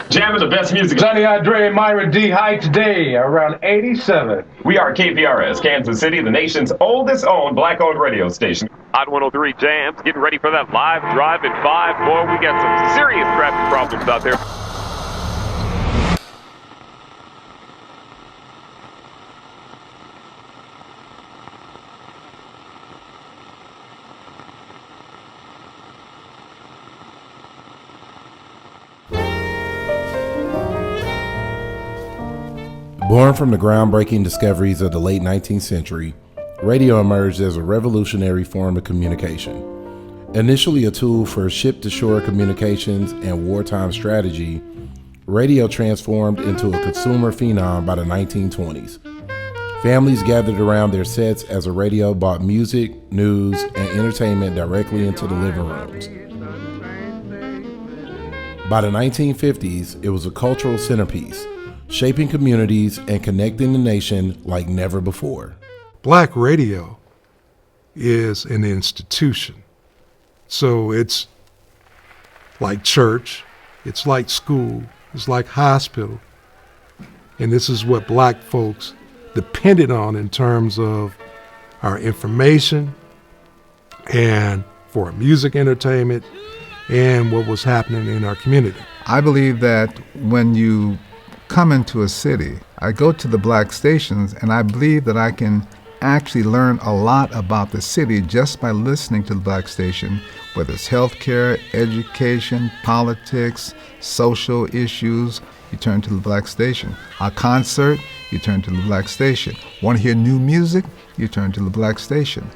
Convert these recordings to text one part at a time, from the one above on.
Jamming the best music. Sonny Andre and Myra D. High today, around 87. We are KPRS, Kansas City, the nation's oldest owned black-owned radio station. Hot 103 Jams, getting ready for that live drive at 5. Boy, we got some serious traffic problems out there. Born from the groundbreaking discoveries of the late 19th century, radio emerged as a revolutionary form of communication. Initially a tool for ship-to-shore communications and wartime strategy, radio transformed into a consumer phenom by the 1920s. Families gathered around their sets as a radio brought music, news, and entertainment directly into the living rooms. By the 1950s, it was a cultural centerpiece, shaping communities and connecting the nation like never before. Black radio is an institution. So it's like church, it's like school, it's like hospital. And this is what black folks depended on in terms of our information and for music entertainment and what was happening in our community. I believe that when you come into a city, I go to the black stations, and I believe that I can actually learn a lot about the city just by listening to the black station, whether it's healthcare, education, politics, social issues. You turn to the black station. A concert, you turn to the black station. Want to hear new music? You turn to the black station.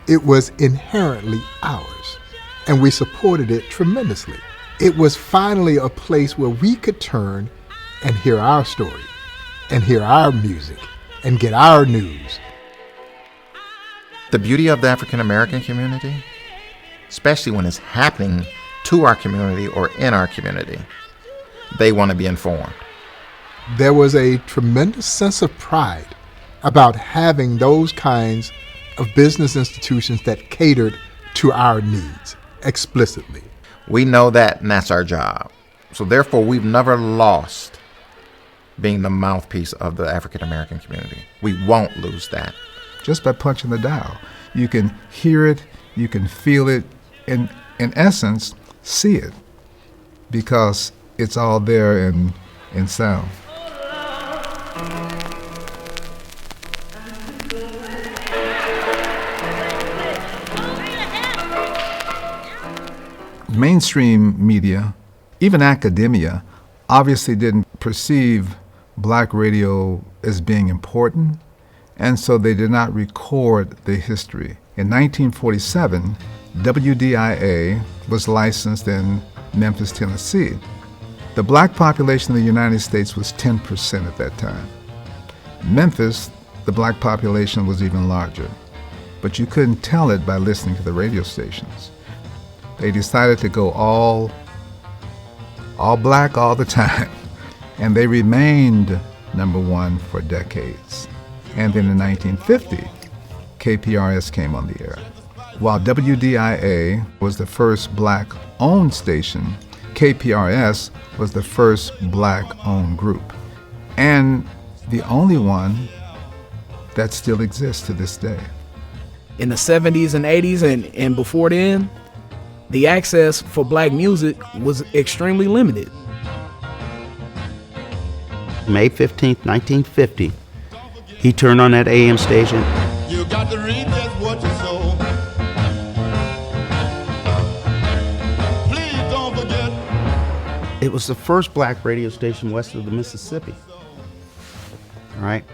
It was inherently ours, and we supported it tremendously. It was finally a place where we could turn and hear our story, and hear our music, and get our news. The beauty of the African American community, especially when it's happening to our community or in our community, they want to be informed. There was a tremendous sense of pride about having those kinds of business institutions that catered to our needs explicitly. We know that, and that's our job. So therefore, we've never lost being the mouthpiece of the African American community. We won't lose that. Just by punching the dial. You can hear it, you can feel it, and in essence, see it, because it's all there in sound. Mainstream media, even academia, obviously didn't perceive black radio as being important, and so they did not record the history. In 1947, WDIA was licensed in Memphis, Tennessee. The black population of the United States was 10% at that time. Memphis, the black population was even larger, but you couldn't tell it by listening to the radio stations. They decided to go all black all the time. And they remained number one for decades. And then in 1950, KPRS came on the air. While WDIA was the first black-owned station, KPRS was the first black-owned group, and the only one that still exists to this day. In the 70s and 80s and before then, the access for black music was extremely limited. May 15th, 1950, he turned on that AM station. You got to read that's what you sow. Please don't forget. It was the first black radio station west of the Mississippi. All right?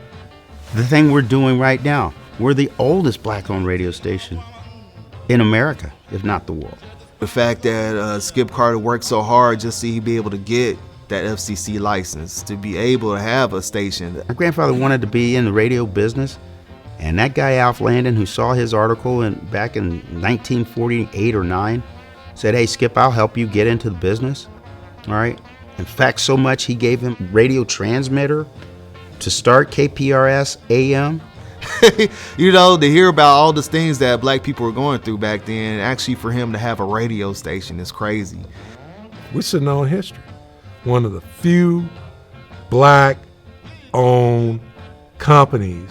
The thing we're doing right now, we're the oldest black-owned radio station in America, if not the world. The fact that Skip Carter worked so hard just so he'd be able to get that FCC license, to be able to have a station. My grandfather wanted to be in the radio business, and that guy Alf Landon, who saw his article back in 1948 or 9, said, "Hey Skip, I'll help you get into the business." All right. In fact, so much he gave him radio transmitter to start KPRS AM. You know, to hear about all the things that black people were going through back then, actually for him to have a radio station is crazy. We're sitting on history. One of the few black-owned companies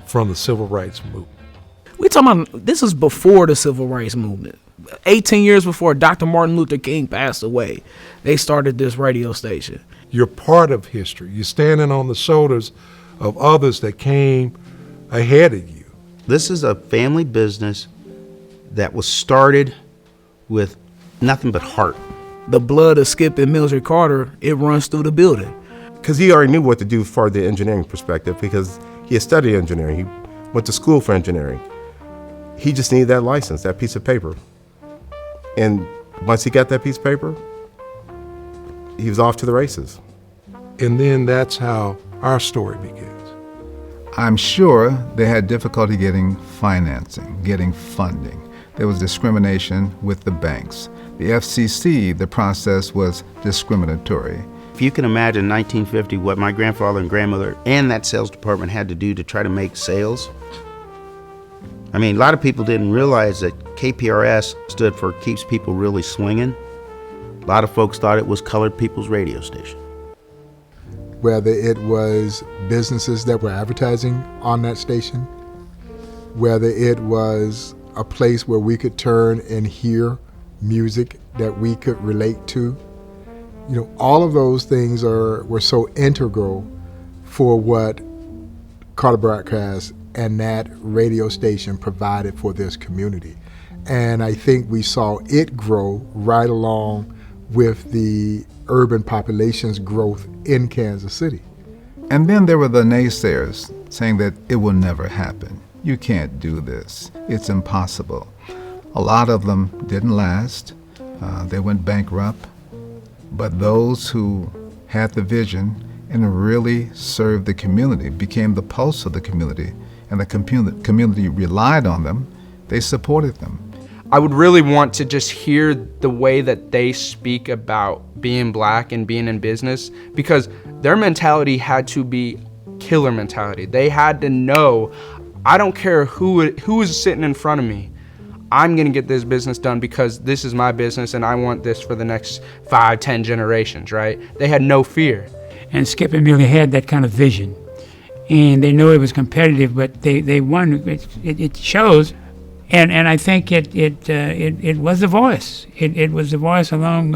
from the civil rights movement. We talking about, this is before the civil rights movement. 18 years before Dr. Martin Luther King passed away, they started this radio station. You're part of history. You're standing on the shoulders of others that came ahead of you. This is a family business that was started with nothing but heart. The blood of Skip and Mildred Carter, it runs through the building. Because he already knew what to do for the engineering perspective, because he had studied engineering. He went to school for engineering. He just needed that license, that piece of paper. And once he got that piece of paper, he was off to the races. And then that's how our story begins. I'm sure they had difficulty getting financing, getting funding. There was discrimination with the banks. The FCC, the process was discriminatory. If you can imagine 1950, what my grandfather and grandmother and that sales department had to do to try to make sales. I mean, a lot of people didn't realize that KPRS stood for Keeps People Really Swinging. A lot of folks thought it was colored people's radio station. Whether it was businesses that were advertising on that station, whether it was a place where we could turn and hear music that we could relate to, you know, all of those things were so integral for what Carter Broadcast and that radio station provided for this community. And I think we saw it grow right along with the urban population's growth in Kansas City. And then there were the naysayers saying that it will never happen. You can't do this. It's impossible. A lot of them didn't last. They went bankrupt. But those who had the vision and really served the community, became the pulse of the community, and the community relied on them, they supported them. I would really want to just hear the way that they speak about being black and being in business, because their mentality had to be killer mentality. They had to know, I don't care who is sitting in front of me, I'm gonna get this business done because this is my business and I want this for the next 5-10 generations, right? They had no fear. And Skip and Millie had that kind of vision. And they knew it was competitive, but they won. It shows. And I think it was the voice. It was the voice along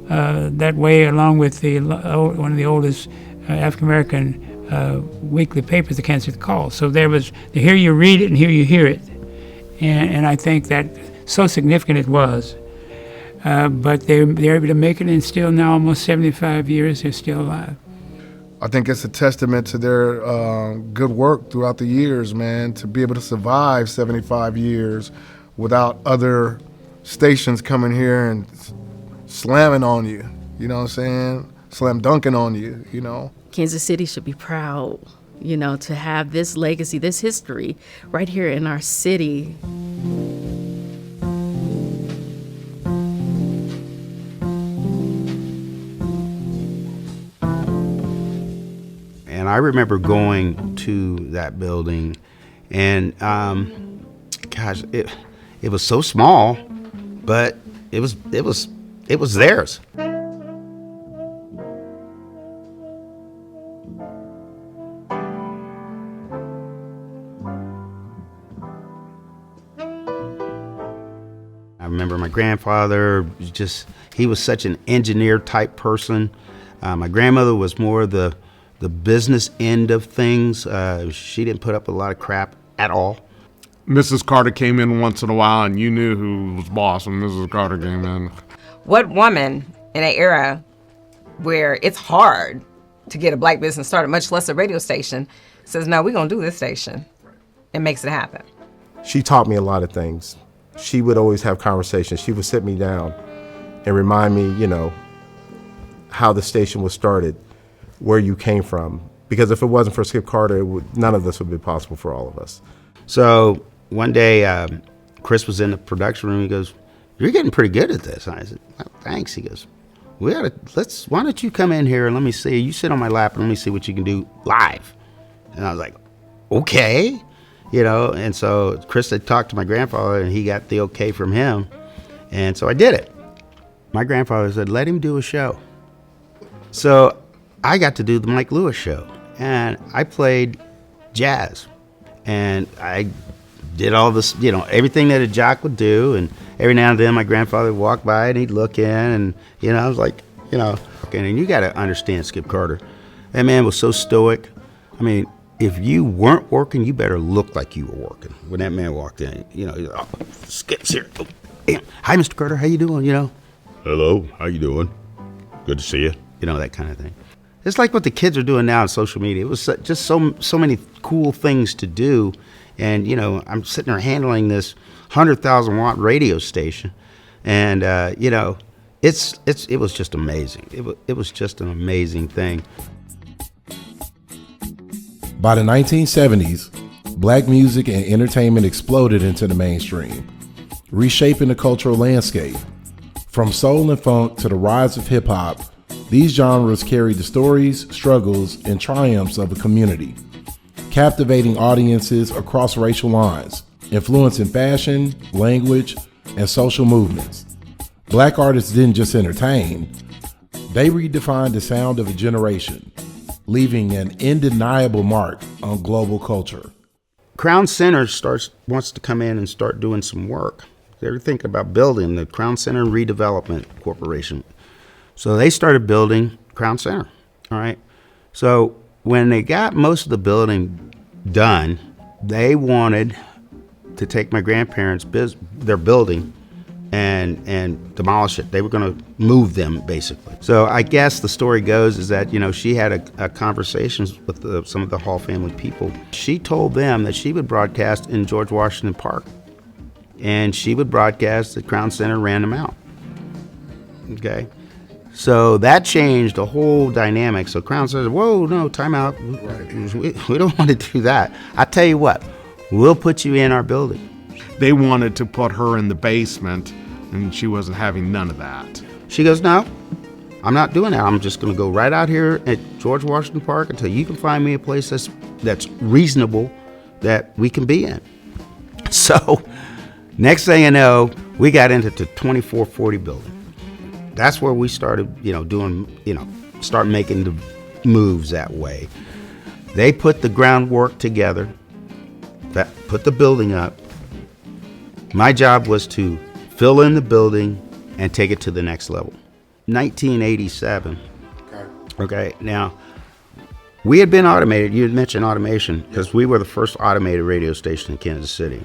that way, along with one of the oldest African American weekly papers, the Kansas City Call. So there was here you read it and here you hear it, and I think that so significant it was. But they're able to make it, and still now, almost 75 years, they're still alive. I think it's a testament to their good work throughout the years, man, to be able to survive 75 years without other stations coming here and slamming on you, you know what I'm saying? Slam dunking on you, you know? Kansas City should be proud, you know, to have this legacy, this history right here in our city. And I remember going to that building, and gosh, it was so small, but it was theirs. I remember my grandfather, he was such an engineer type person. My grandmother was more the business end of things. She didn't put up with a lot of crap at all. Mrs. Carter came in once in a while, and you knew who was boss when Mrs. Carter came in. What woman in an era where it's hard to get a black business started, much less a radio station, says, no, we're going to do this station, and makes it happen? She taught me a lot of things. She would always have conversations. She would sit me down and remind me, you know, how the station was started, where you came from. Because if it wasn't for Skip Carter, none of this would be possible for all of us. So one day, Chris was in the production room. He goes, "You're getting pretty good at this." And I said, "Oh, thanks." He goes, why don't you come in here and let me see, you sit on my lap and let me see what you can do live. And I was like, okay, you know. And so Chris had talked to my grandfather, and he got the okay from him, and so I did it. My grandfather said, let him do a show. So I got to do the Mike Lewis show, and I played jazz, and I did all this, you know, everything that a jock would do. And every now and then my grandfather would walk by and he'd look in, and, you know, I was like, you know, and you got to understand Skip Carter. That man was so stoic. I mean, if you weren't working, you better look like you were working. When that man walked in, you know, oh, Skip's here. Oh, damn. Hi, Mr. Carter, how you doing, you know? Hello, how you doing? Good to see you. You know, that kind of thing. It's like what the kids are doing now on social media. It was just so many cool things to do. And, you know, I'm sitting there handling this 100,000 watt radio station. And, you know, it was just amazing. It was just an amazing thing. By the 1970s, black music and entertainment exploded into the mainstream, reshaping the cultural landscape. From soul and funk to the rise of hip hop, these genres carried the stories, struggles, and triumphs of a community, captivating audiences across racial lines, influencing fashion, language, and social movements. Black artists didn't just entertain, they redefined the sound of a generation, leaving an undeniable mark on global culture. Crown Center wants to come in and start doing some work. They're thinking about building the Crown Center Redevelopment Corporation. So they started building Crown Center, all right? So when they got most of the building done, they wanted to take my grandparents' their building and demolish it. They were going to move them, basically. So I guess the story goes is that, you know, she had a conversations with some of the Hall family people. She told them that she would broadcast in George Washington Park, and she would broadcast that Crown Center ran them out. Okay? So that changed the whole dynamic. So Crown Center said, whoa, no, time out. We don't want to do that. I tell you what, we'll put you in our building. They wanted to put her in the basement, and she wasn't having none of that. She goes, no, I'm not doing that. I'm just going to go right out here at George Washington Park until you can find me a place that's reasonable that we can be in. So next thing you know, we got into the 2440 building. That's where we started, you know, doing, you know, start making the moves that way. They put the groundwork together, put the building up. My job was to fill in the building and take it to the next level. 1987. Okay, now, we had been automated. You had mentioned automation, because we were the first automated radio station in Kansas City.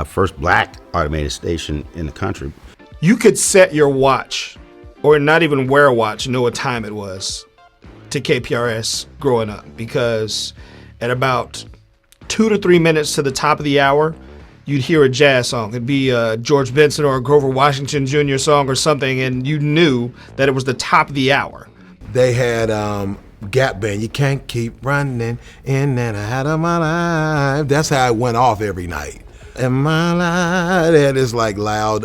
First black automated station in the country. You could set your watch, or not even wear a watch, know what time it was, to KPRS growing up, because at about 2 to 3 minutes to the top of the hour, you'd hear a jazz song. It'd be a George Benson or a Grover Washington Jr. song or something, and you knew that it was the top of the hour. They had Gap Band, You Can't Keep Running In and Out of My Life. That's how it went off every night. In my life, that is like loud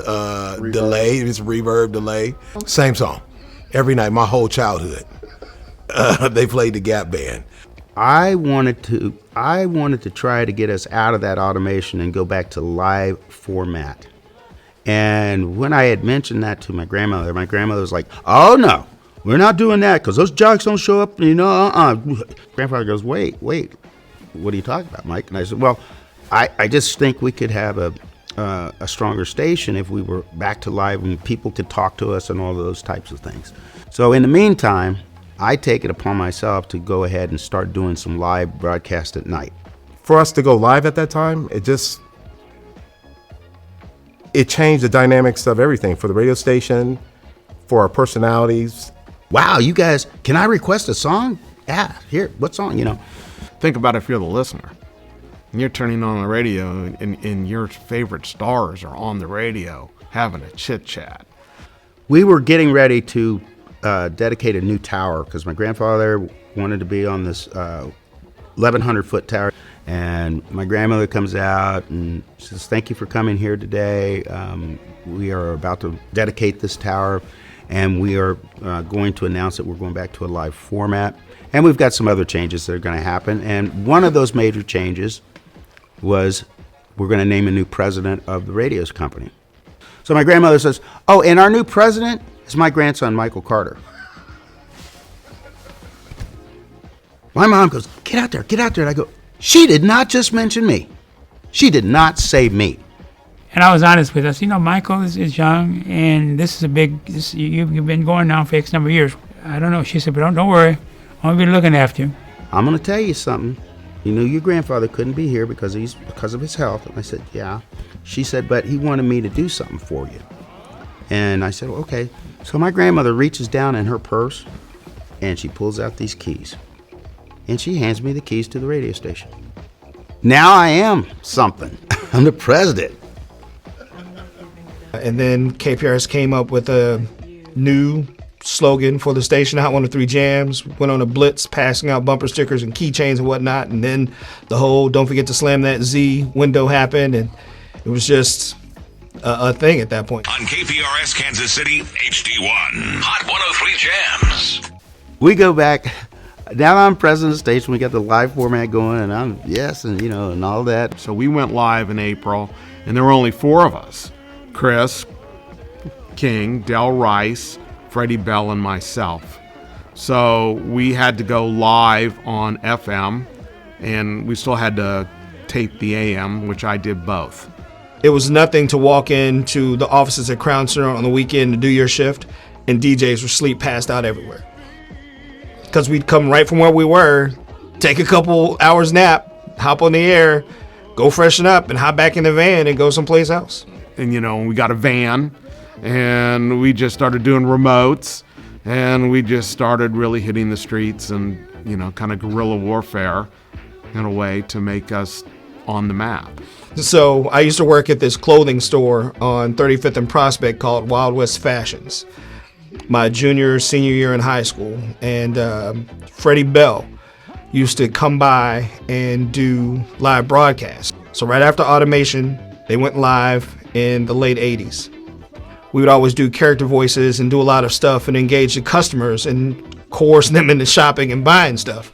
delay, it's reverb delay. Same song, every night, my whole childhood. They played the Gap Band. I wanted to try to get us out of that automation and go back to live format. And when I had mentioned that to my grandmother was like, oh no, we're not doing that because those jocks don't show up, you know, Grandfather goes, wait, what are you talking about, Mike? And I said, well, I just think we could have a stronger station if we were back to live and people could talk to us and all of those types of things. So in the meantime, I take it upon myself to go ahead and start doing some live broadcast at night. For us to go live at that time, it changed the dynamics of everything for the radio station, for our personalities. Wow, you guys, can I request a song? Yeah, here, what song, you know? Think about if you're the listener. And you're turning on the radio and your favorite stars are on the radio having a chit chat. We were getting ready to dedicate a new tower because my grandfather wanted to be on this 1,100-foot tower. And my grandmother comes out and says, thank you for coming here today. We are about to dedicate this tower. And we are going to announce that we're going back to a live format. And we've got some other changes that are going to happen. And one of those major changes was we're going to name a new president of the radio company. So my grandmother says, oh, and our new president is my grandson, Michael Carter. My mom goes, get out there. And I go, she did not just mention me. She did not say me. And I was honest with us. Michael is young, and this is a big, you've been going now for X number of years. I don't know. She said, but don't worry. I'll be looking after you. I'm going to tell you something. Your grandfather couldn't be here because of his health. And I said, yeah. She said, but he wanted me to do something for you. And I said, well, okay. So my grandmother reaches down in her purse, and she pulls out these keys. And she hands me the keys to the radio station. Now I am something. I'm the president. And then KPRS came up with a new slogan for the station, Hot 103 Jams, went on a blitz passing out bumper stickers and keychains and whatnot. And then the whole don't forget to slam that Z window happened. And it was just a thing at that point. On KPRS Kansas City, HD1, Hot 103 Jams. We go back. Now I'm president of the station. We got the live format going, and and all that. So we went live in April, and there were only 4 of us. Chris King, Del Rice, Freddie Bell, and myself. So we had to go live on FM, and we still had to tape the AM, which I did both. It was nothing to walk into the offices at Crown Center on the weekend to do your shift, and DJs were sleep passed out everywhere. Because we'd come right from where we were, take a couple hours nap, hop on the air, go freshen up, and hop back in the van and go someplace else. And, we got a van, and we just started doing remotes, and we just started really hitting the streets and, kind of guerrilla warfare in a way to make us on the map. So I used to work at this clothing store on 35th and Prospect called Wild West Fashions. My senior year in high school, and Freddie Bell used to come by and do live broadcasts. So right after automation, they went live in the late 80s. We would always do character voices and do a lot of stuff and engage the customers and coerce them into shopping and buying stuff.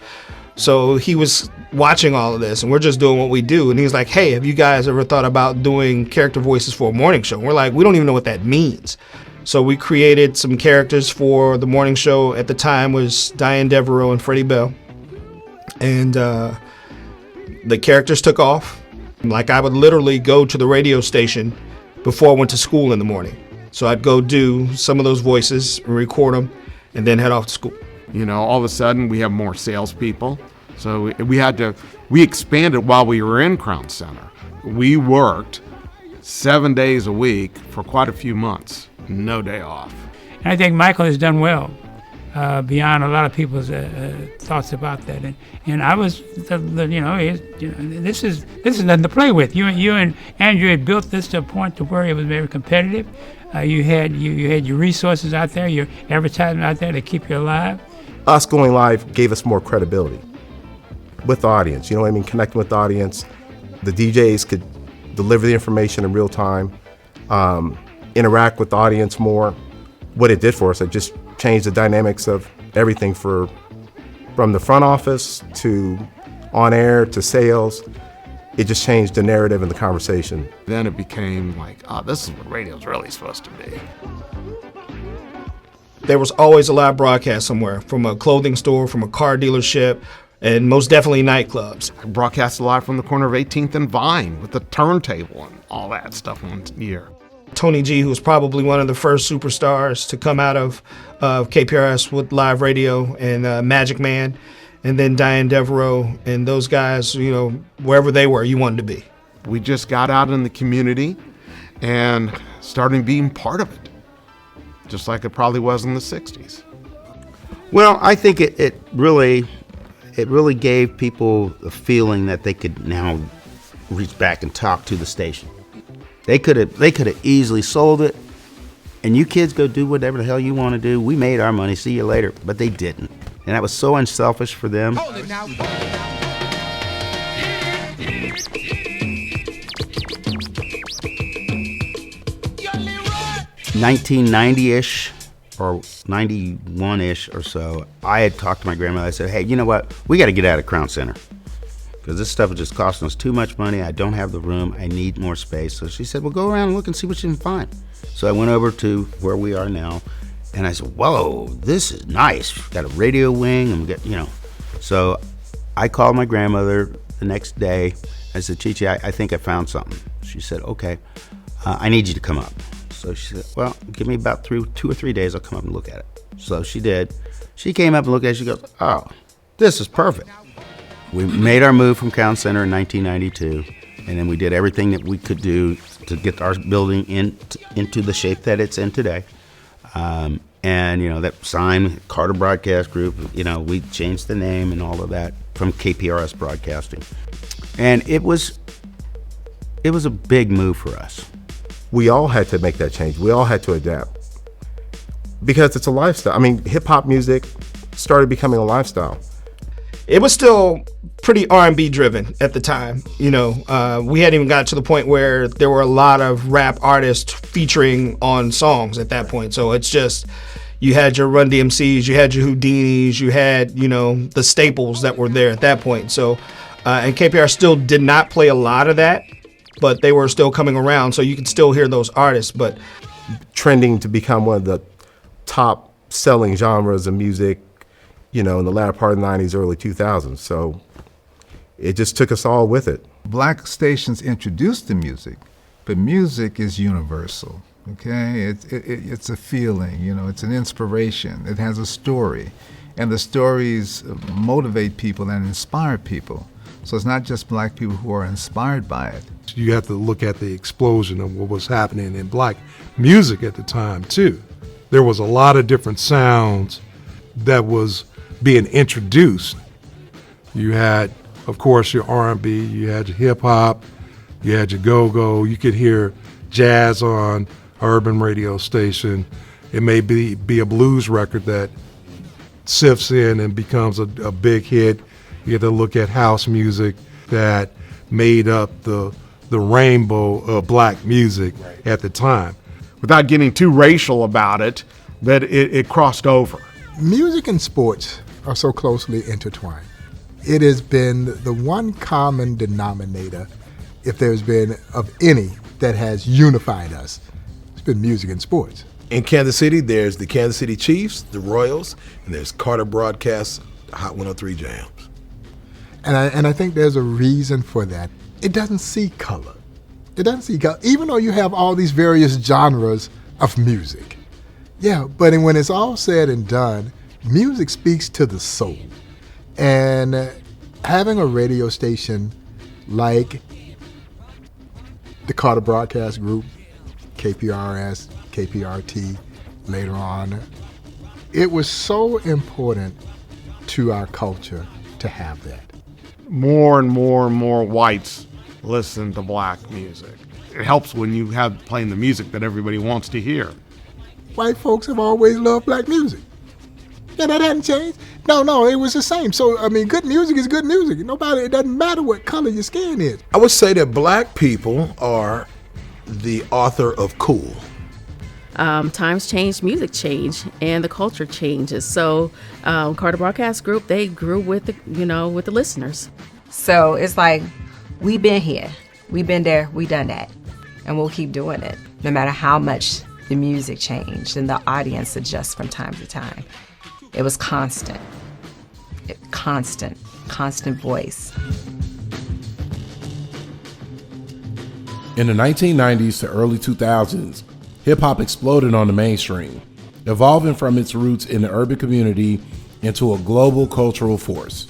So he was watching all of this, and we're just doing what we do. And he's like, hey, have you guys ever thought about doing character voices for a morning show? And we're like, we don't even know what that means. So we created some characters for the morning show. At the time was Diane Devereaux and Freddie Bell. And the characters took off. Like, I would literally go to the radio station before I went to school in the morning. So I'd go do some of those voices and record them and then head off to school. All of a sudden we have more salespeople. So we expanded while we were in Crown Center. We worked 7 days a week for quite a few months. No day off. And I think Michael has done well, beyond a lot of people's thoughts about that. And I was, this is nothing to play with. You and Andrew had built this to a point to where it was very competitive. You had your resources out there, your advertisement out there to keep you alive. Us going live gave us more credibility with the audience. Connecting with the audience. The DJs could deliver the information in real time. Interact with the audience more. What it did for us, it just changed the dynamics of everything from the front office to on air to sales. It just changed the narrative and the conversation. Then it became like, this is what radio's really supposed to be. There was always a live broadcast somewhere, from a clothing store, from a car dealership, and most definitely nightclubs. I broadcast live from the corner of 18th and Vine with the turntable and all that stuff one year. Tony G, who was probably one of the first superstars to come out of KPRS with live radio, and Magic Man, and then Diane Devereaux, and those guys, wherever they were, you wanted to be. We just got out in the community and started being part of it, just like it probably was in the 60s. Well, I think it really gave people a feeling that they could now reach back and talk to the station. They could have easily sold it, and you kids go do whatever the hell you want to do. We made our money. See you later. But they didn't, and that was so unselfish for them. 1990-ish, or 91-ish or so, I had talked to my grandmother. I said, hey, you know what? We got to get out of Crown Center because this stuff is just costing us too much money. I don't have the room. I need more space. So she said, well, go around and look and see what you can find. So I went over to where we are now, and I said, whoa, this is nice. Got a radio wing. And So I called my grandmother the next day. I said, Chichi, I think I found something. She said, okay, I need you to come up. So she said, well, give me about 2 or 3 days. I'll come up and look at it. So she did. She came up and looked at it. She goes, oh, this is perfect. We made our move from Crown Center in 1992, and then we did everything that we could do to get our building into the shape that it's in today. And, that sign, Carter Broadcast Group, we changed the name and all of that from KPRS Broadcasting. And it was a big move for us. We all had to make that change. We all had to adapt because it's a lifestyle. I mean, hip hop music started becoming a lifestyle. It was still pretty R&B driven at the time. We hadn't even got to the point where there were a lot of rap artists featuring on songs at that point. So it's just, you had your Run DMCs, you had your Houdinis, you had, the staples that were there at that point. So, and KPR still did not play a lot of that, but they were still coming around, so you could still hear those artists. But trending to become one of the top selling genres of music, in the latter part of the 90s, early 2000s. So it just took us all with it. Black stations introduced the music, but music is universal, okay? It's a feeling, it's an inspiration. It has a story, and the stories motivate people and inspire people. So it's not just black people who are inspired by it. You have to look at the explosion of what was happening in black music at the time, too. There was a lot of different sounds that was being introduced. You had, of course, your R&B, you had your hip-hop, you had your go-go. You could hear jazz on an urban radio station. It may be a blues record that sifts in and becomes a big hit. You have to look at house music that made up the rainbow of black music at the time. Without getting too racial about it, that it crossed over. Music and sports are so closely intertwined. It has been the one common denominator, if there's been of any, that has unified us. It's been music and sports. In Kansas City, there's the Kansas City Chiefs, the Royals, and there's Carter Broadcast Hot 103 Jams. And I think there's a reason for that. It doesn't see color. It doesn't see color, even though you have all these various genres of music. Yeah, but when it's all said and done, music speaks to the soul. And having a radio station like the Carter Broadcast Group, KPRS, KPRT, later on, it was so important to our culture to have that. More and more and more whites listen to black music. It helps when you have playing the music that everybody wants to hear. White folks have always loved black music. Yeah, that hadn't changed. No, it was the same. So, good music is good music. It doesn't matter what color your skin is. I would say that black people are the author of cool. Times change, music change, and the culture changes. So Carter Broadcast Group, they grew with the listeners. So it's like, we've been here, we've been there, we done that, and we'll keep doing it, no matter how much the music changed and the audience adjusts from time to time. It was constant voice. In the 1990s to early 2000s, hip-hop exploded on the mainstream, evolving from its roots in the urban community into a global cultural force.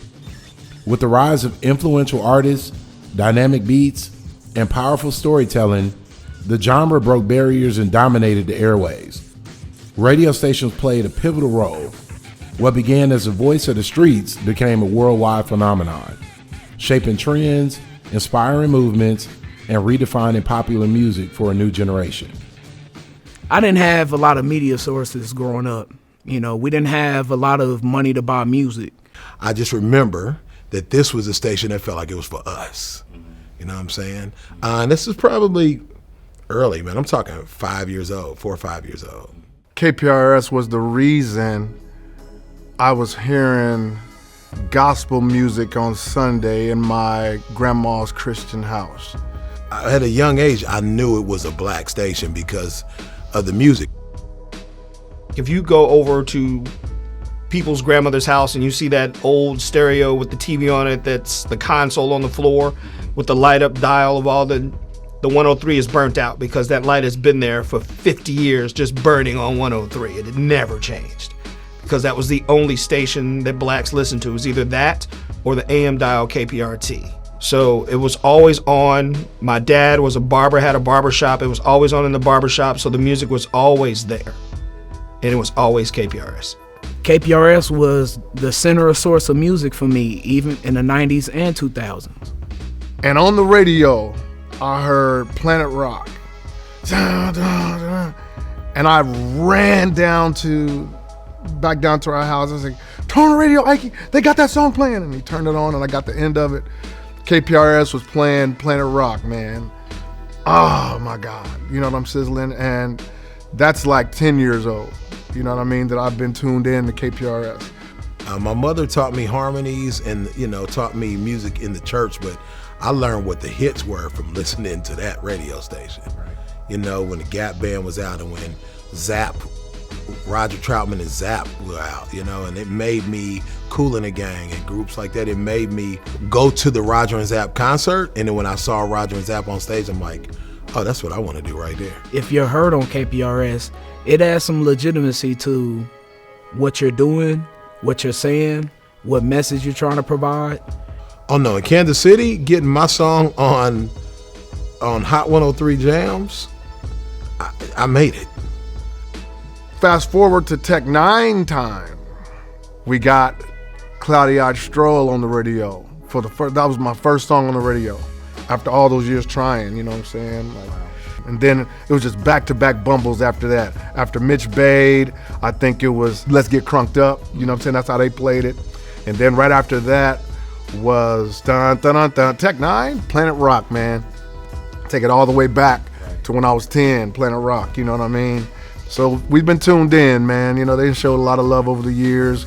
With the rise of influential artists, dynamic beats, and powerful storytelling, the genre broke barriers and dominated the airwaves. Radio stations played a pivotal role. What began as a voice of the streets became a worldwide phenomenon, shaping trends, inspiring movements, and redefining popular music for a new generation. I didn't have a lot of media sources growing up. We didn't have a lot of money to buy music. I just remember that this was a station that felt like it was for us. You know what I'm saying? And this is probably early, man. I'm talking 4 or 5 years old. KPRS was the reason I was hearing gospel music on Sunday in my grandma's Christian house. At a young age, I knew it was a black station because of the music. If you go over to people's grandmother's house and you see that old stereo with the TV on it, that's the console on the floor with the light up dial of all the 103 is burnt out because that light has been there for 50 years just burning on 103. It had never changed because that was the only station that blacks listened to. It was either that or the AM dial KPRT. So it was always on. My dad was a barber, had a barber shop. It was always on in the barber shop, so the music was always there. And it was always KPRS. KPRS was the center of source of music for me, even in the 90s and 2000s. And on the radio, I heard Planet Rock. And I ran back down to our house. I was like, turn on the radio, Ike. They got that song playing. And he turned it on and I got the end of it. KPRS was playing Planet Rock, man. Oh my God. You know what I'm sizzling? And that's like 10 years old. You know what I mean? That I've been tuned in to KPRS. My mother taught me harmonies and, taught me music in the church, but I learned what the hits were from listening to that radio station. When the Gap Band was out and when Zapp, Roger Troutman and Zapp were out, and it made me, Kool and the Gang and groups like that, it made me go to the Roger and Zapp concert. And then when I saw Roger and Zapp on stage, I'm like, oh, that's what I want to do right there. If you're heard on KPRS, it adds some legitimacy to what you're doing, what you're saying, what message you're trying to provide. Oh no, in Kansas City, getting my song on Hot 103 Jams, I made it. Fast forward to Tech 9 time, we got Cloudy Eyed Stroll on the radio. That was my first song on the radio after all those years trying, you know what I'm saying? And then it was just back-to-back bumbles after that. After Mitch Bade, I think it was Let's Get Crunked Up, you know what I'm saying? That's how they played it. And then right after that was dun dun dun dun Tech 9, Planet Rock, man. Take it all the way back to when I was 10, Planet Rock, you know what I mean? So we've been tuned in, man. They showed a lot of love over the years,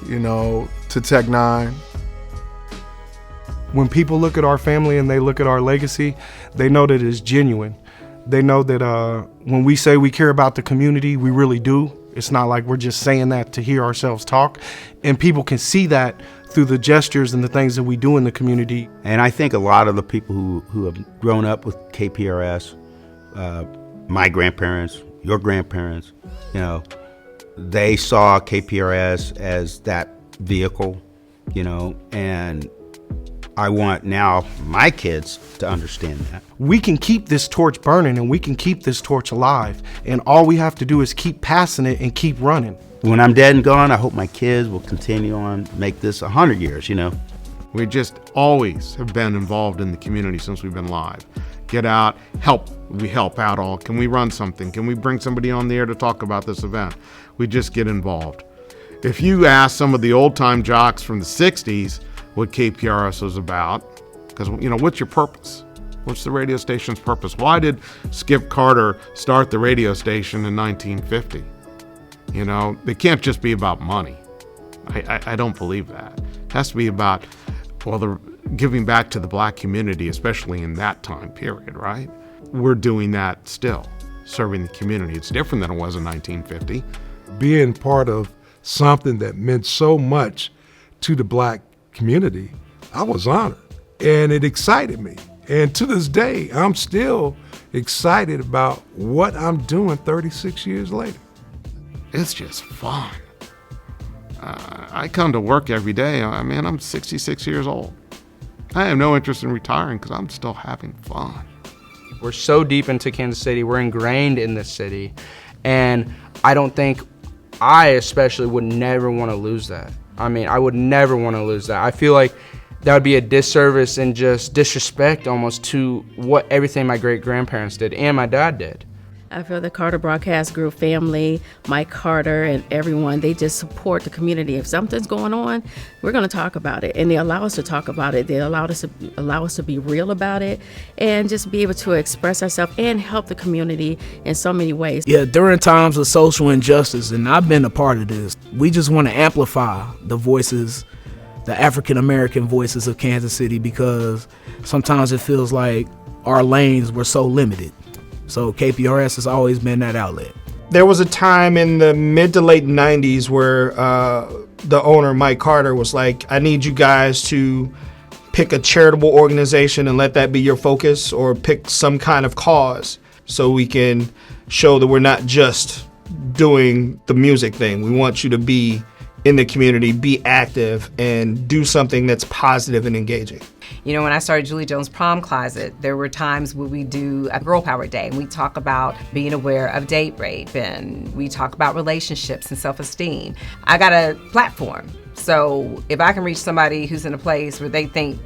to Tech 9. When people look at our family and they look at our legacy, they know that it's genuine. They know that when we say we care about the community, we really do. It's not like we're just saying that to hear ourselves talk. And people can see that through the gestures and the things that we do in the community. And I think a lot of the people who have grown up with KPRS, my grandparents, your grandparents, they saw KPRS as that vehicle, and I want now my kids to understand that. We can keep this torch burning and we can keep this torch alive. And all we have to do is keep passing it and keep running. When I'm dead and gone, I hope my kids will continue on, make this 100 years, We just always have been involved in the community since we've been live. Get out, help. We help out all. Can we run something? Can we bring somebody on the air to talk about this event? We just get involved. If you ask some of the old time jocks from the 60s what KPRS was about, because, what's your purpose? What's the radio station's purpose? Why did Skip Carter start the radio station in 1950? It can't just be about money. I don't believe that. It has to be about, the giving back to the black community, especially in that time period, right? We're doing that still, serving the community. It's different than it was in 1950. Being part of something that meant so much to the black community, I was honored and it excited me. And to this day, I'm still excited about what I'm doing 36 years later. It's just fun. I come to work every day. I'm 66 years old. I have no interest in retiring because I'm still having fun. We're so deep into Kansas City. We're ingrained in this city. And I don't think, I especially would never want to lose that. I would never want to lose that. I feel like that would be a disservice and just disrespect almost to everything my great-grandparents did and my dad did. I feel the Carter Broadcast Group family, Mike Carter and everyone, they just support the community. If something's going on, we're going to talk about it. And they allow us to talk about it. They allow us to be real about it and just be able to express ourselves and help the community in so many ways. Yeah, during times of social injustice, and I've been a part of this, we just want to amplify the voices, the African American voices of Kansas City, because sometimes it feels like our lanes were so limited. So KPRS has always been that outlet. There was a time in the mid to late 90s where the owner, Mike Carter, was like, I need you guys to pick a charitable organization and let that be your focus, or pick some kind of cause so we can show that we're not just doing the music thing. We want you to be in the community, be active, and do something that's positive and engaging. You know, when I started Julie Jones Prom Closet, there were times where we do a Girl Power Day, and we talk about being aware of date rape, and we talk about relationships and self-esteem. I got a platform, so if I can reach somebody who's in a place where they think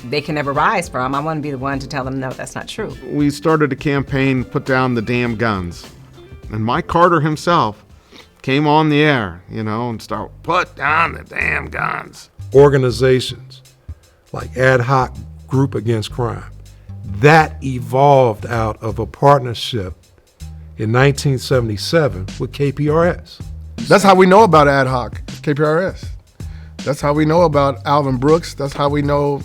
they can never rise from, I want to be the one to tell them, no, that's not true. We started a campaign, Put Down the Damn Guns. And Mike Carter himself came on the air, and start, put down the damn guns. Organizations like Ad Hoc Group Against Crime, that evolved out of a partnership in 1977 with KPRS. That's how we know about Ad Hoc, KPRS. That's how we know about Alvin Brooks. That's how we know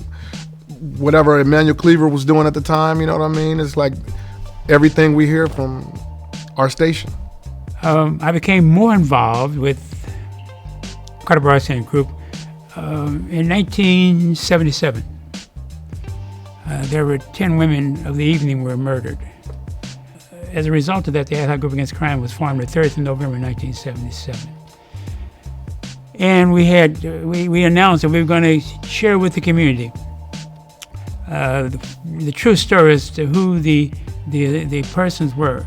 whatever Emmanuel Cleaver was doing at the time, you know what I mean? It's like everything we hear from our station. I became more involved with Carter Broadcast Group in 1977. There were 10 women of the evening were murdered. As a result of that, the Ad Hoc Group Against Crime was formed the 3rd of November 1977. And we announced that we were going to share with the community the true story as to who the persons were.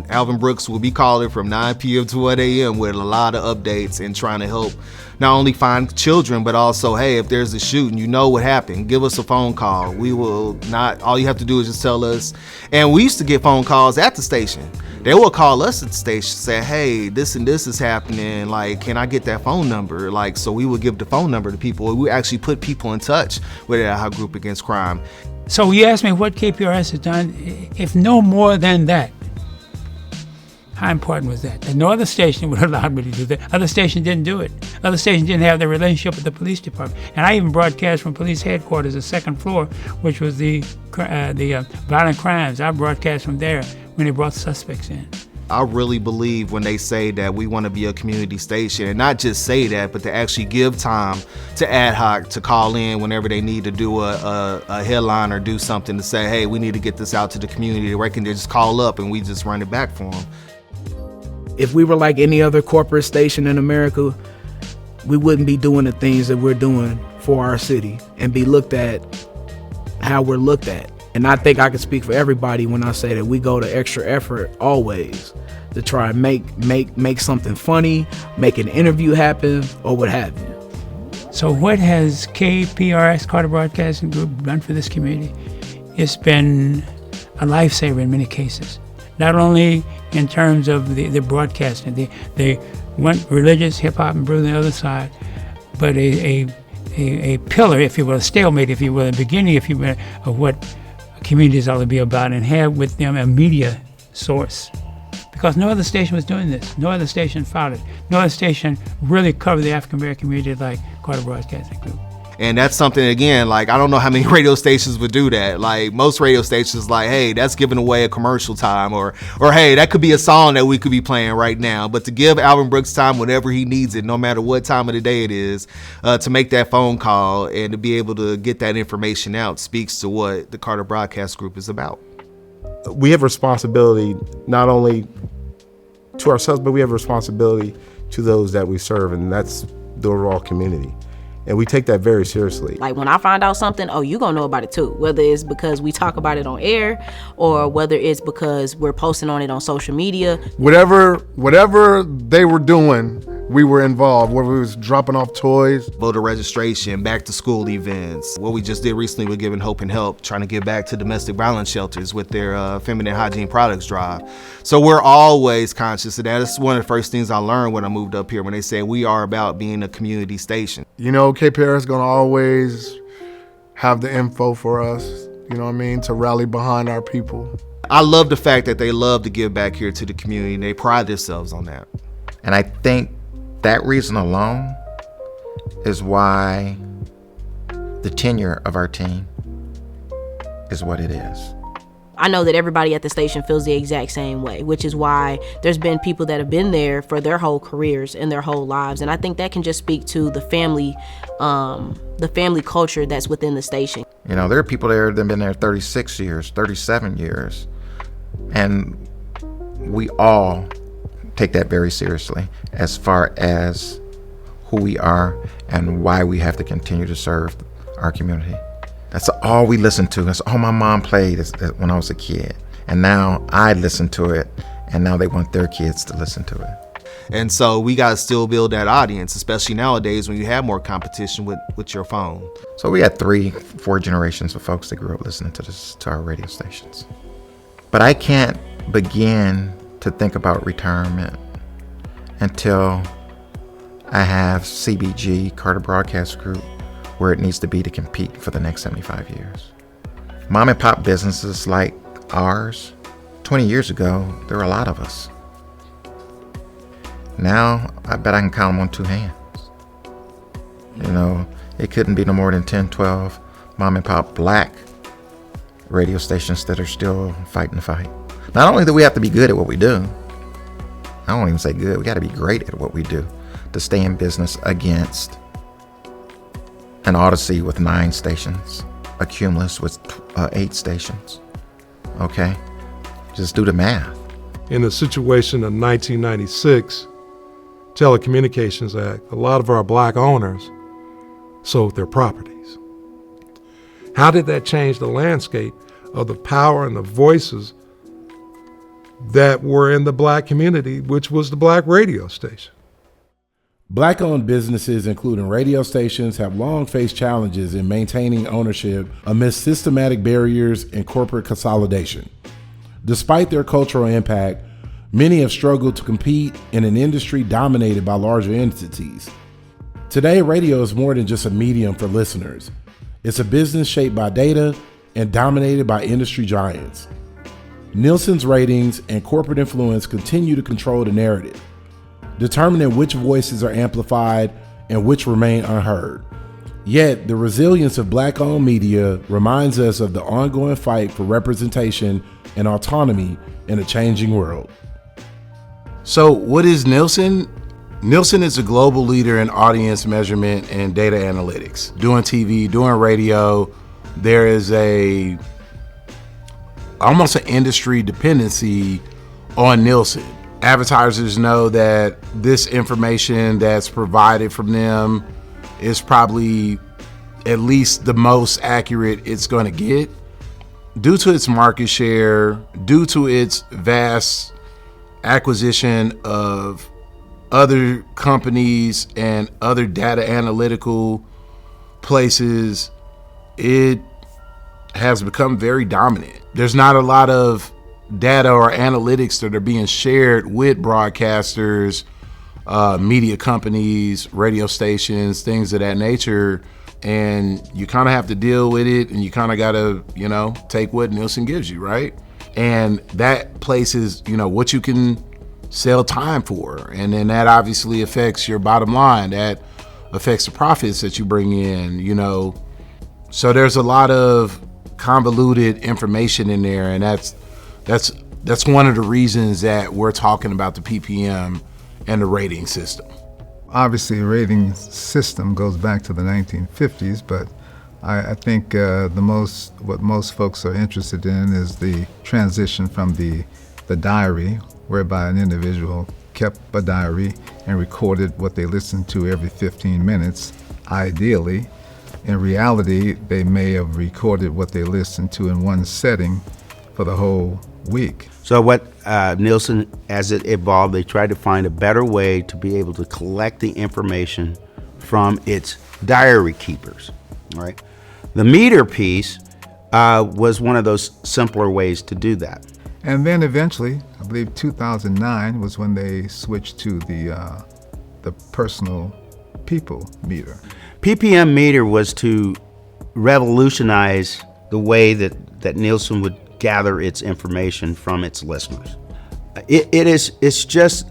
Alvin Brooks will be calling from 9 p.m. to 1 a.m. with a lot of updates and trying to help not only find children, but also, hey, if there's a shooting, you know what happened, give us a phone call. We will not, all you have to do is just tell us. And we used to get phone calls at the station. They will call us at the station, say, hey, this and this is happening. Like, can I get that phone number? Like, so we would give the phone number to people. We actually put people in touch with the Ad Hoc Group Against Crime. So you asked me what KPRS has done, if no more than that. How important was that? And no other station would allow me to do that. Other stations didn't do it. Other stations didn't have the relationship with the police department. And I even broadcast from police headquarters, the 2nd floor, which was the violent crimes. I broadcast from there when they brought suspects in. I really believe when they say that we want to be a community station, and not just say that, but to actually give time to Ad Hoc to call in whenever they need to do a headline or do something to say, hey, we need to get this out to the community. They can just call up and we just run it back for them. If we were like any other corporate station in America, we wouldn't be doing the things that we're doing for our city and be looked at how we're looked at. And I think I can speak for everybody when I say that we go to extra effort always to try and make something funny, make an interview happen, or what have you. So what has KPRS, Carter Broadcasting Group, done for this community? It's been a lifesaver in many cases. Not only in terms of the broadcasting, they went religious, hip-hop, and blues on the other side, but a pillar, if you will, a stalemate, if you will, a beginning, if you will, of what communities ought to be about, and have with them a media source. Because no other station was doing this. No other station followed it. No other station really covered the African American community like Carter Broadcasting Group. And that's something, again, like, I don't know how many radio stations would do that. Like, most radio stations, like, hey, that's giving away a commercial time, or hey, that could be a song that we could be playing right now. But to give Alvin Brooks time whenever he needs it, no matter what time of the day it is, to make that phone call and to be able to get that information out speaks to what the Carter Broadcast Group is about. We have responsibility not only to ourselves, but we have responsibility to those that we serve, and that's the overall community. And we take that very seriously. Like when I find out something, oh, you gonna know about it too. Whether it's because we talk about it on air or whether it's because we're posting on it on social media. Whatever they were doing we were involved, where we was dropping off toys. Voter registration, back to school events. What we just did recently with Giving Hope and Help, trying to give back to domestic violence shelters with their feminine hygiene products drive. So we're always conscious of that. That's one of the first things I learned when I moved up here, when they said we are about being a community station. You know, KPRS is gonna always have the info for us, you know what I mean, to rally behind our people. I love the fact that they love to give back here to the community, and they pride themselves on that. And I think that reason alone is why the tenure of our team is what it is. I know that everybody at the station feels the exact same way, which is why there's been people that have been there for their whole careers and their whole lives. And I think that can just speak to the family culture that's within the station. You know, there are people there that have been there 36 years, 37 years, and we all take that very seriously as far as who we are and why we have to continue to serve our community. That's all we listen to. That's all my mom played when I was a kid. And now I listen to it, and now they want their kids to listen to it. And so we got to still build that audience, especially nowadays when you have more competition with your phone. So we got 3-4 generations of folks that grew up listening to our radio stations. But I can't begin to think about retirement until I have CBG, Carter Broadcast Group, where it needs to be to compete for the next 75 years. Mom and pop businesses like ours, 20 years ago, there were a lot of us. Now, I bet I can count them on 2 hands. You know, it couldn't be no more than 10, 12 mom and pop black radio stations that are still fighting the fight. Not only do we have to be good at what we do, I won't even say good, we got to be great at what we do to stay in business against an Odyssey with 9 stations, a Cumulus with 8 stations. Okay? Just do the math. In the situation of 1996, Telecommunications Act, a lot of our black owners sold their properties. How did that change the landscape of the power and the voices that were in the black community, which was the black radio station? Black-owned businesses, including radio stations, have long faced challenges in maintaining ownership amidst systematic barriers and corporate consolidation. Despite their cultural impact, many have struggled to compete in an industry dominated by larger entities. Today, radio is more than just a medium for listeners. It's a business shaped by data and dominated by industry giants. Nielsen's ratings and corporate influence continue to control the narrative, determining which voices are amplified and which remain unheard. Yet, the resilience of black-owned media reminds us of the ongoing fight for representation and autonomy in a changing world. So, what is Nielsen? Nielsen is a global leader in audience measurement and data analytics. Doing TV, doing radio, there is almost an industry dependency on Nielsen. Advertisers know that this information that's provided from them is probably at least the most accurate it's going to get. Due to its market share, due to its vast acquisition of other companies and other data analytical places, it has become very dominant. There's not a lot of data or analytics that are being shared with broadcasters, media companies, radio stations, things of that nature. And you kind of have to deal with it, and you kind of got to, take what Nielsen gives you, right? And that places, what you can sell time for. And then that obviously affects your bottom line. That affects the profits that you bring in, So there's a lot of convoluted information in there, and that's one of the reasons that we're talking about the PPM and the rating system. Obviously, the rating system goes back to the 1950s, but I think what most folks are interested in is the transition from the diary, whereby an individual kept a diary and recorded what they listened to every 15 minutes, ideally. In reality, they may have recorded what they listened to in one setting for the whole week. So what Nielsen, as it evolved, they tried to find a better way to be able to collect the information from its diary keepers, right? The meter piece was one of those simpler ways to do that. And then eventually, I believe 2009 was when they switched to the personal people meter. PPM meter was to revolutionize the way that Nielsen would gather its information from its listeners. It's just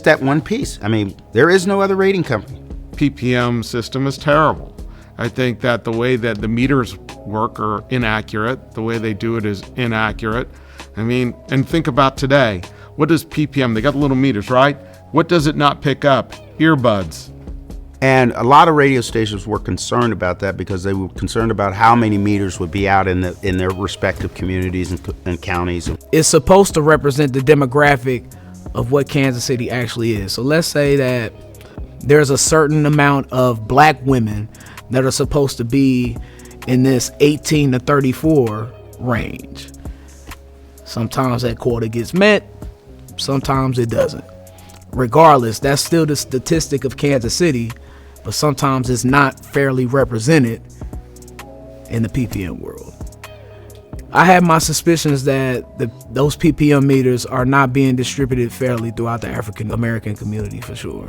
that one piece. I mean, there is no other rating company. PPM system is terrible. I think that the way that the meters work are inaccurate. The way they do it is inaccurate. I mean, and think about today. What does PPM, they got the little meters, right? What does it not pick up? Earbuds. And a lot of radio stations were concerned about that because they were concerned about how many meters would be out in their respective communities and counties. It's supposed to represent the demographic of what Kansas City actually is. So let's say that there's a certain amount of black women that are supposed to be in this 18 to 34 range. Sometimes that quota gets met, sometimes it doesn't. Regardless, that's still the statistic of Kansas City, but sometimes it's not fairly represented in the PPM world. I have my suspicions that those PPM meters are not being distributed fairly throughout the African American community for sure.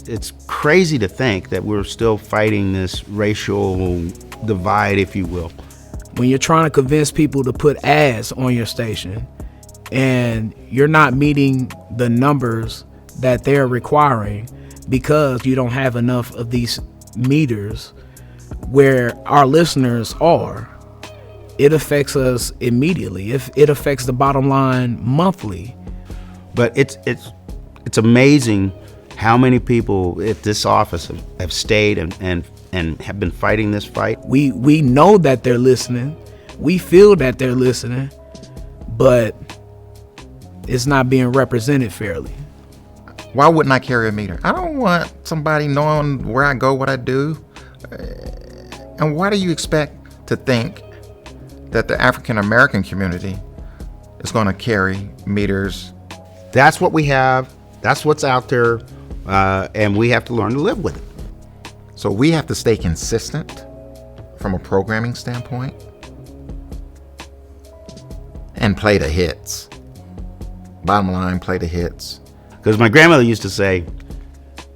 It's crazy to think that we're still fighting this racial divide, if you will. When you're trying to convince people to put ads on your station and you're not meeting the numbers that they're requiring because you don't have enough of these meters where our listeners are, it affects us immediately. It affects the bottom line monthly. But it's amazing how many people at this office have stayed and have been fighting this fight. We know that they're listening. We feel that they're listening, but it's not being represented fairly. Why wouldn't I carry a meter? I don't want somebody knowing where I go, what I do. And why do you expect to think that the African American community is going to carry meters? That's what we have. That's what's out there. And we have to learn to live with it. So we have to stay consistent from a programming standpoint and play the hits. Bottom line, play the hits. Because my grandmother used to say,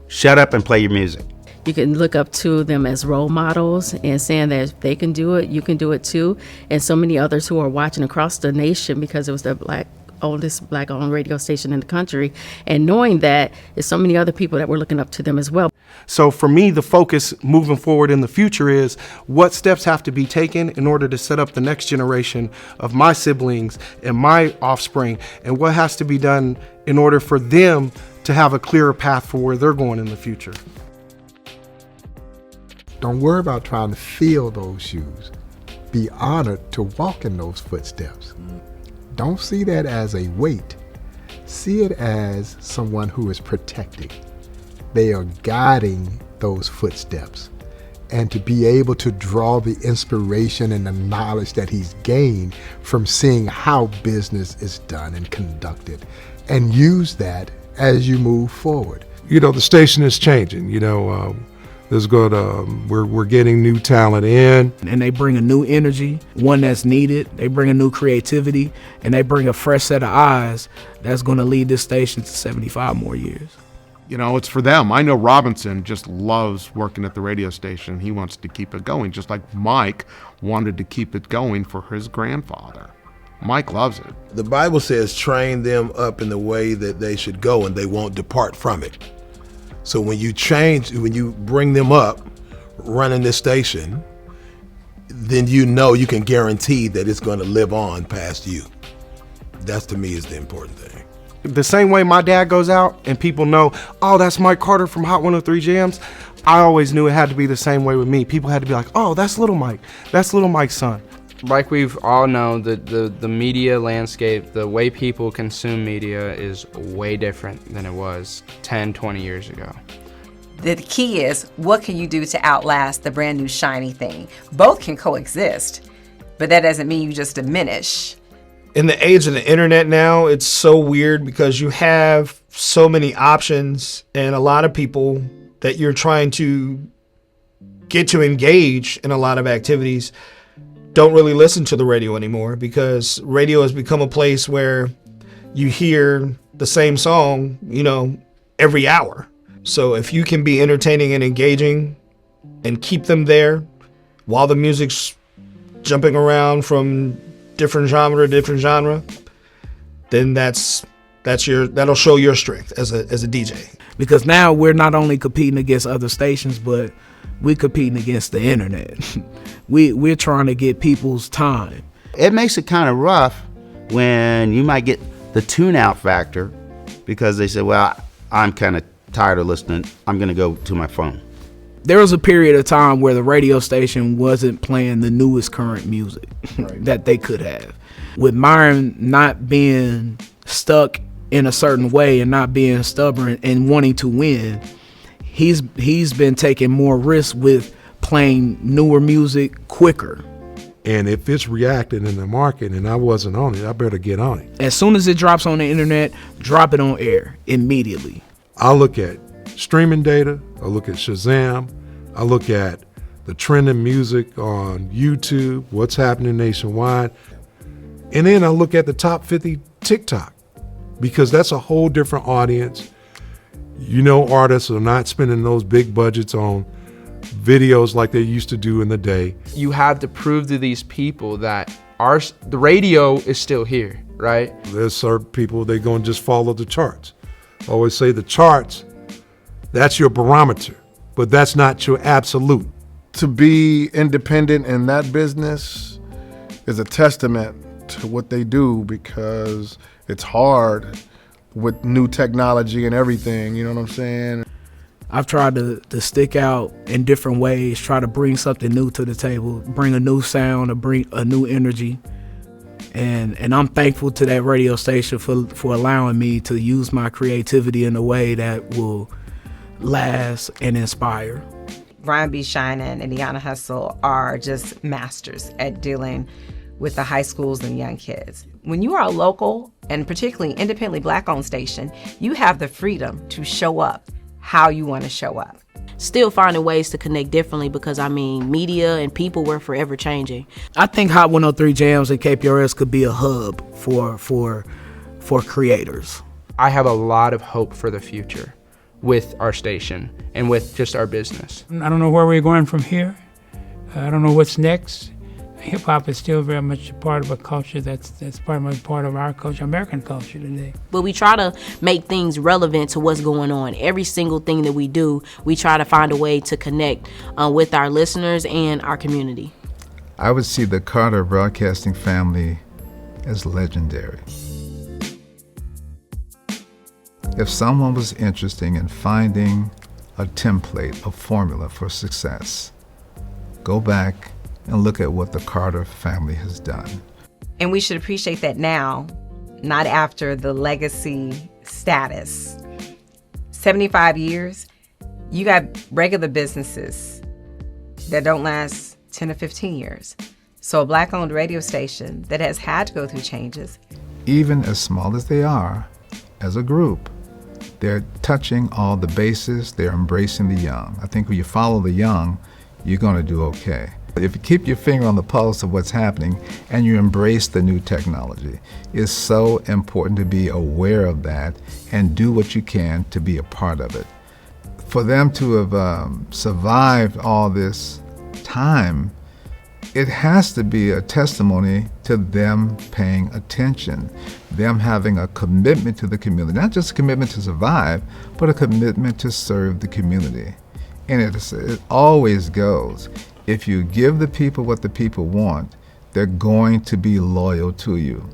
shut up and play your music. You can look up to them as role models and saying that if they can do it, you can do it too. And so many others who are watching across the nation because it was the oldest black-owned radio station in the country, and knowing that there's so many other people that were looking up to them as well. So for me, the focus moving forward in the future is what steps have to be taken in order to set up the next generation of my siblings and my offspring, and what has to be done in order for them to have a clearer path for where they're going in the future. Don't worry about trying to fill those shoes. Be honored to walk in those footsteps. Don't see that as a weight. See it as someone who is protecting. They are guiding those footsteps. And to be able to draw the inspiration and the knowledge that he's gained from seeing how business is done and conducted, and use that as you move forward. You know, the station is changing. You know, there's good. We're getting new talent in, and they bring a new energy, one that's needed. They bring a new creativity, and they bring a fresh set of eyes that's going to lead this station to 75 more years. You know, it's for them. I know Robinson just loves working at the radio station. He wants to keep it going, just like Mike wanted to keep it going for his grandfather. Mike loves it. The Bible says, train them up in the way that they should go, and they won't depart from it. So when you bring them up running this station, then you know you can guarantee that it's going to live on past you. That to me is the important thing. The same way my dad goes out and people know, oh, that's Mike Carter from Hot 103 Jams. I always knew it had to be the same way with me. People had to be like, oh, that's Little Mike. That's Little Mike's son. Like we've all known, the media landscape, the way people consume media is way different than it was 10, 20 years ago. The key is, what can you do to outlast the brand new shiny thing? Both can coexist, but that doesn't mean you just diminish in the age of the internet now, it's so weird because you have so many options and a lot of people that you're trying to get to engage in a lot of activities don't really listen to the radio anymore, because radio has become a place where you hear the same song, every hour. So if you can be entertaining and engaging and keep them there while the music's jumping around from different genre to different genre, then that'll show your strength as a DJ. Because now we're not only competing against other stations, but we're competing against the internet. We're trying to get people's time. It makes it kind of rough when you might get the tune-out factor because they say, well, I'm kind of tired of listening. I'm going to go to my phone. There was a period of time where the radio station wasn't playing the newest current music that they could have. With Myron not being stuck in a certain way and not being stubborn and wanting to win, he's been taking more risks with playing newer music quicker. And if it's reacting in the market and I wasn't on it, I better get on it. As soon as it drops on the internet, drop it on air immediately. I look at streaming data, I look at Shazam, I look at the trending music on YouTube, what's happening nationwide, and then I look at the top 50 TikTok, because that's a whole different audience. Artists are not spending those big budgets on videos like they used to do in the day. You have to prove to these people that the radio is still here, right? There's certain people, they're going to just follow the charts. I always say the charts, that's your barometer, but that's not your absolute. To be independent in that business is a testament to what they do, because it's hard with new technology and everything, you know what I'm saying? I've tried to stick out in different ways, try to bring something new to the table, bring a new sound, or bring a new energy. And I'm thankful to that radio station for allowing me to use my creativity in a way that will last and inspire. Brian B. Shinen and Iana Hustle are just masters at dealing with the high schools and young kids. When you are a local and particularly independently Black-owned station, you have the freedom to show up how you want to show up. Still finding ways to connect differently, because media and people were forever changing. I think Hot 103 Jams and KPRS could be a hub for creators. I have a lot of hope for the future with our station and with just our business. I don't know where we're going from here. I don't know what's next. Hip hop is still very much a part of a culture that's part of our culture, American culture today. But we try to make things relevant to what's going on. Every single thing that we do, we try to find a way to connect with our listeners and our community. I would see the Carter Broadcasting family as legendary. If someone was interested in finding a template, a formula for success, go back and look at what the Carter family has done. And we should appreciate that now, not after the legacy status. 75 years, you got regular businesses that don't last 10 or 15 years. So a Black-owned radio station that has had to go through changes. Even as small as they are, as a group, they're touching all the bases, they're embracing the young. I think when you follow the young, you're going to do okay. If you keep your finger on the pulse of what's happening and you embrace the new technology, it's so important to be aware of that and do what you can to be a part of it. For them to have survived all this time, it has to be a testimony to them paying attention, them having a commitment to the community, not just a commitment to survive, but a commitment to serve the community. And it always goes, if you give the people what the people want, they're going to be loyal to you.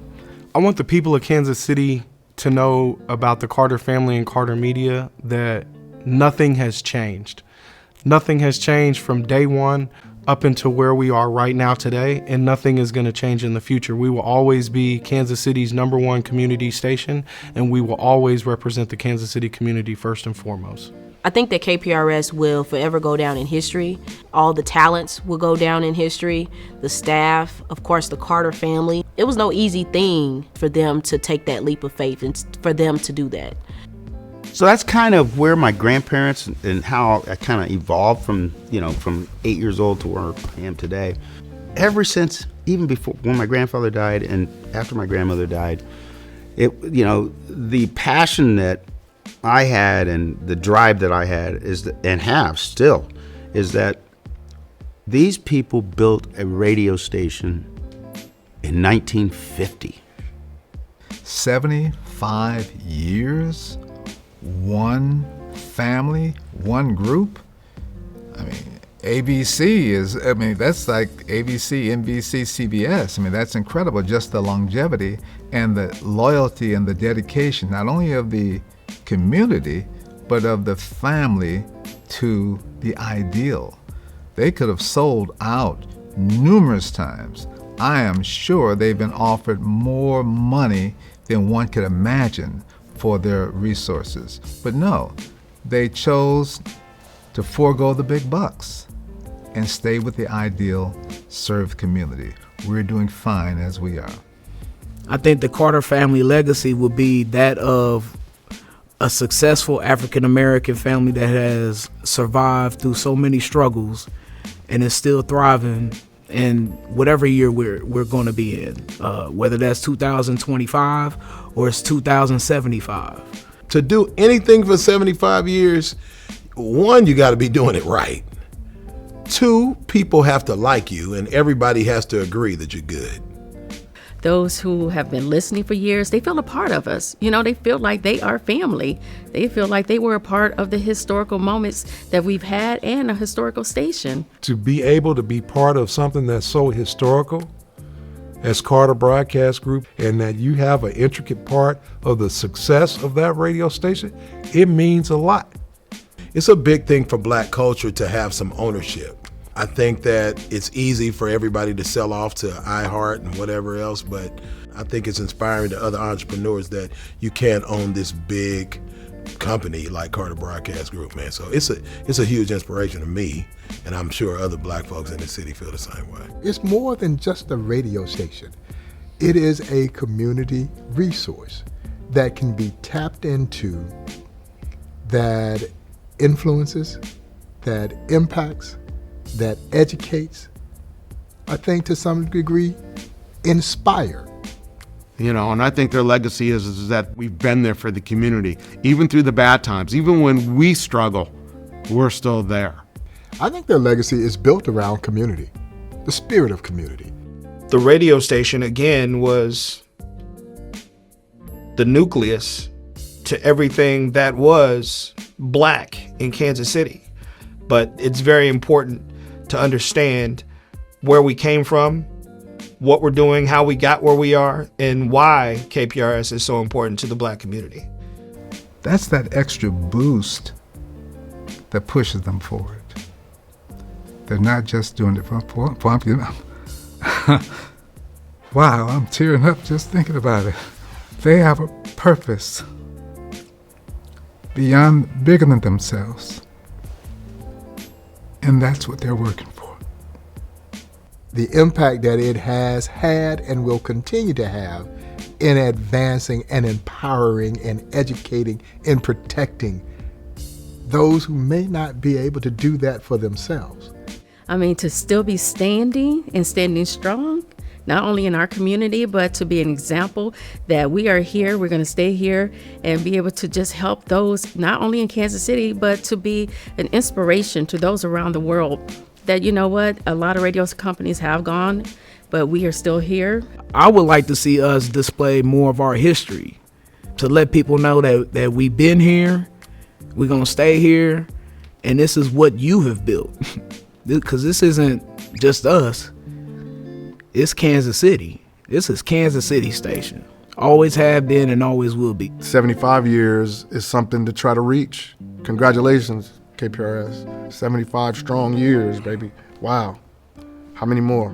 I want the people of Kansas City to know about the Carter family and Carter Media, that nothing has changed. Nothing has changed from day one up until where we are right now today, and nothing is going to change in the future. We will always be Kansas City's #1 community station, and we will always represent the Kansas City community first and foremost. I think that KPRS will forever go down in history. All the talents will go down in history. The staff, of course, the Carter family. it was no easy thing for them to take that leap of faith and for them to do that. So that's kind of where my grandparents and how I kind of evolved from 8 years old to where I am today. Ever since, even before, when my grandfather died and after my grandmother died, the passion that I had and the drive that I had and have still is that these people built a radio station in 1950. 75 years? One family? One group? I mean, that's like ABC, NBC, CBS. I mean, that's incredible, just the longevity and the loyalty and the dedication, not only of the community, but of the family to the ideal. They could have sold out numerous times. I am sure they've been offered more money than one could imagine for their resources. But no, they chose to forego the big bucks and stay with the ideal, serve the community. We're doing fine as we are. I think the Carter family legacy will be that of a successful African-American family that has survived through so many struggles and is still thriving in whatever year we're going to be in, whether that's 2025 or it's 2075. To do anything for 75 years, one, you got to be doing it right. Two, people have to like you, and everybody has to agree that you're good. Those who have been listening for years, they feel a part of us. They feel like they are family. They feel like they were a part of the historical moments that we've had and a historical station. To be able to be part of something that's so historical as Carter Broadcast Group, and that you have an intricate part of the success of that radio station, it means a lot. It's a big thing for Black culture to have some ownership. I think that it's easy for everybody to sell off to iHeart and whatever else, but I think it's inspiring to other entrepreneurs that you can't own this big company like Carter Broadcast Group, man. So it's a huge inspiration to me, and I'm sure other Black folks in the city feel the same way. It's more than just a radio station. It is a community resource that can be tapped into, that influences, that impacts, that educates, I think to some degree, inspire. And I think their legacy is that we've been there for the community, even through the bad times. Even when we struggle, we're still there. I think their legacy is built around community, the spirit of community. The radio station, again, was the nucleus to everything that was Black in Kansas City. But it's very important to understand where we came from, what we're doing, how we got where we are, and why KPRS is so important to the Black community. That's that extra boost that pushes them forward. They're not just doing it for wow, I'm tearing up just thinking about it. They have a purpose bigger than themselves. And that's what they're working for. The impact that it has had and will continue to have in advancing and empowering and educating and protecting those who may not be able to do that for themselves. To still be standing and standing strong, not only in our community, but to be an example that we are here, we're going to stay here and be able to just help those, not only in Kansas City, but to be an inspiration to those around the world. That, a lot of radio companies have gone, but we are still here. I would like to see us display more of our history, to let people know that we've been here, we're going to stay here, and this is what you have built. Because this isn't just us. It's Kansas City. This is Kansas City Station. Always have been and always will be. 75 years is something to try to reach. Congratulations, KPRS. 75 strong years, baby. Wow. How many more?